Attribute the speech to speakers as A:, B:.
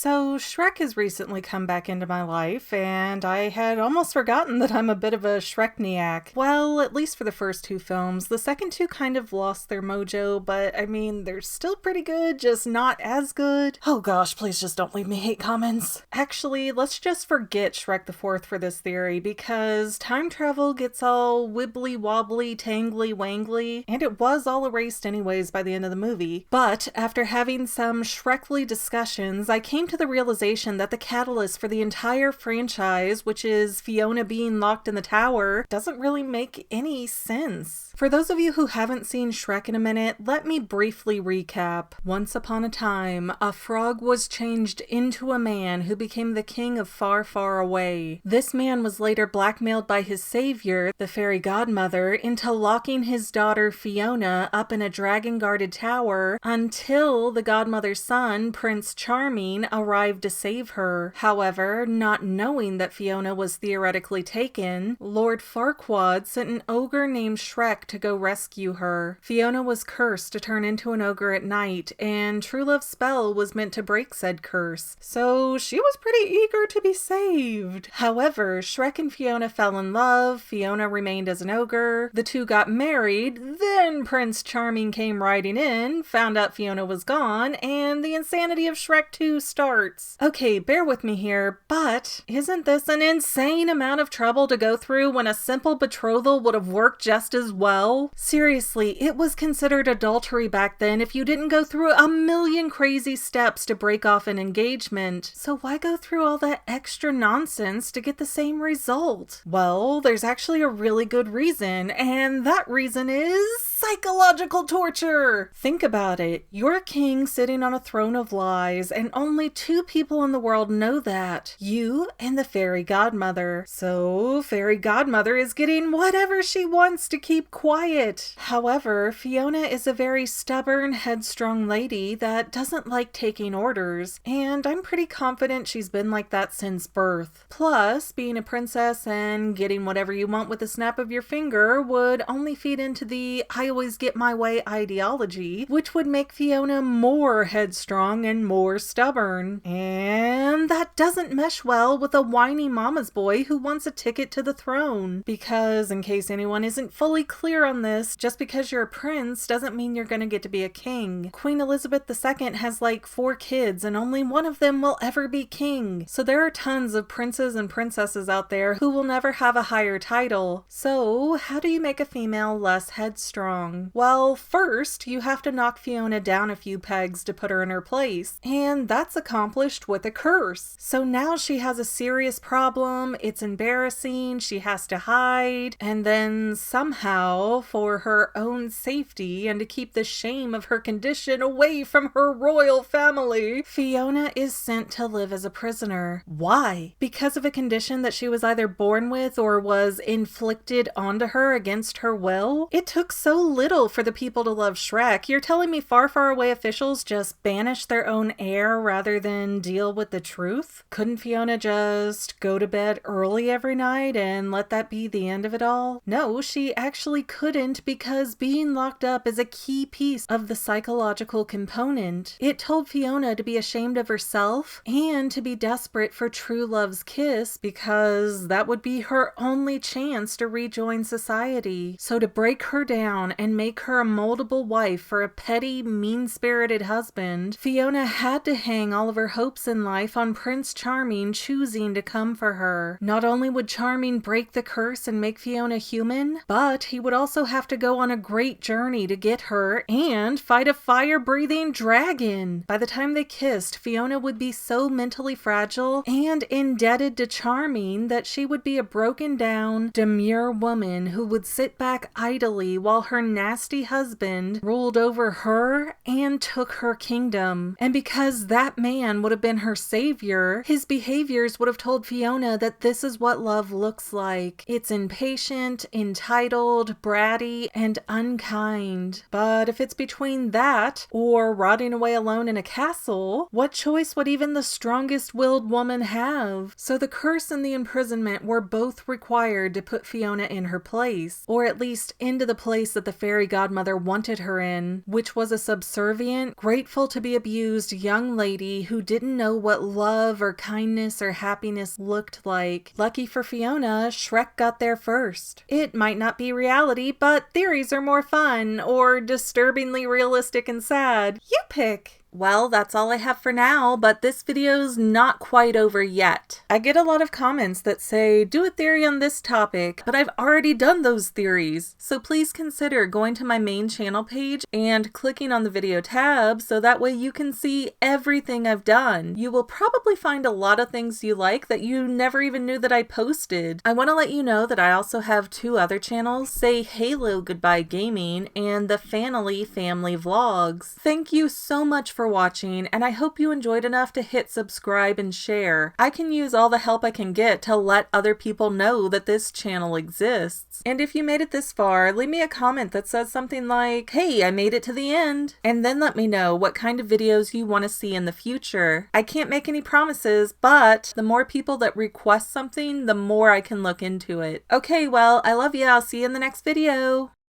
A: So, Shrek has recently come back into my life, and I had almost forgotten that I'm a bit of a Shrekniac. Well, at least for the first two films. The second two kind of lost their mojo, but I mean, they're still pretty good, just not as good. Oh gosh, please just don't leave me hate comments. Actually, let's just forget Shrek the Fourth for this theory, because time travel gets all wibbly wobbly, tangly wangly, and it was all erased anyways by the end of the movie. But after having some Shrekly discussions, I came to the realization that the catalyst for the entire franchise, which is Fiona being locked in the tower, doesn't really make any sense. For those of you who haven't seen Shrek in a minute, let me briefly recap. Once upon a time, a frog was changed into a man who became the king of far, far away. This man was later blackmailed by his savior, the fairy godmother, into locking his daughter Fiona up in a dragon-guarded tower until the godmother's son, Prince Charming, arrived to save her. However, not knowing that Fiona was theoretically taken, Lord Farquaad sent an ogre named Shrek to go rescue her. Fiona was cursed to turn into an ogre at night, and Truelove's spell was meant to break said curse, so she was pretty eager to be saved. However, Shrek and Fiona fell in love, Fiona remained as an ogre, the two got married, then Prince Charming came riding in, found out Fiona was gone, and the insanity of Shrek 2 starts. Okay, bear with me here, but isn't this an insane amount of trouble to go through when a simple betrothal would have worked just as well? Seriously, it was considered adultery back then if you didn't go through a million crazy steps to break off an engagement. So why go through all that extra nonsense to get the same result? Well, there's actually a really good reason, and that reason is psychological torture! Think about it. You're a king sitting on a throne of lies, and only two people in the world know that. You and the fairy godmother. So, fairy godmother is getting whatever she wants to keep quiet. However, Fiona is a very stubborn, headstrong lady that doesn't like taking orders, and I'm pretty confident she's been like that since birth. Plus, being a princess and getting whatever you want with a snap of your finger would only feed into the I always get my way ideology, which would make Fiona more headstrong and more stubborn. And that doesn't mesh well with a whiny mama's boy who wants a ticket to the throne. Because, in case anyone isn't fully clear on this, just because you're a prince doesn't mean you're gonna get to be a king. Queen Elizabeth II has like 4 kids and only one of them will ever be king. So there are tons of princes and princesses out there who will never have a higher title. So how do you make a female less headstrong? Well, first, you have to knock Fiona down a few pegs to put her in her place, and that's accomplished with a curse. So now she has a serious problem, it's embarrassing, she has to hide, and then somehow, for her own safety and to keep the shame of her condition away from her royal family, Fiona is sent to live as a prisoner. Why? Because of a condition that she was either born with or was inflicted onto her against her will? It took so little for the people to love Shrek. You're telling me far, far away officials just banish their own heir rather than deal with the truth? Couldn't Fiona just go to bed early every night and let that be the end of it all? No, she actually couldn't, because being locked up is a key piece of the psychological component. It told Fiona to be ashamed of herself and to be desperate for true love's kiss, because that would be her only chance to rejoin society. So to break her down and make her a moldable wife for a petty, mean-spirited husband, Fiona had to hang all of her hopes in life on Prince Charming choosing to come for her. Not only would Charming break the curse and make Fiona human, but he would also have to go on a great journey to get her and fight a fire-breathing dragon. By the time they kissed, Fiona would be so mentally fragile and indebted to Charming that she would be a broken-down, demure woman who would sit back idly while her nasty husband ruled over her and took her kingdom. And because that man would have been her savior, his behaviors would have told Fiona that this is what love looks like. It's impatient, entitled, bratty, and unkind. But if it's between that or rotting away alone in a castle, what choice would even the strongest-willed woman have? So the curse and the imprisonment were both required to put Fiona in her place, or at least into the place that the fairy godmother wanted her in, which was a subservient, grateful to be abused young lady who didn't know what love or kindness or happiness looked like. Lucky for Fiona, Shrek got there first. It might not be reality, but theories are more fun, or disturbingly realistic and sad. You pick. Well, that's all I have for now, but this video's not quite over yet. I get a lot of comments that say, do a theory on this topic, but I've already done those theories. So please consider going to my main channel page and clicking on the video tab so that way you can see everything I've done. You will probably find a lot of things you like that you never even knew that I posted. I want to let you know that I also have 2 other channels, Say Halo Goodbye Gaming and the Family Vlogs. Thank you so much for watching, and I hope you enjoyed enough to hit subscribe and share. I can use all the help I can get to let other people know that this channel exists. And if you made it this far, leave me a comment that says something like, hey, I made it to the end. And then let me know what kind of videos you want to see in the future. I can't make any promises, but the more people that request something, the more I can look into it. Okay, well, I love you. I'll see you in the next video.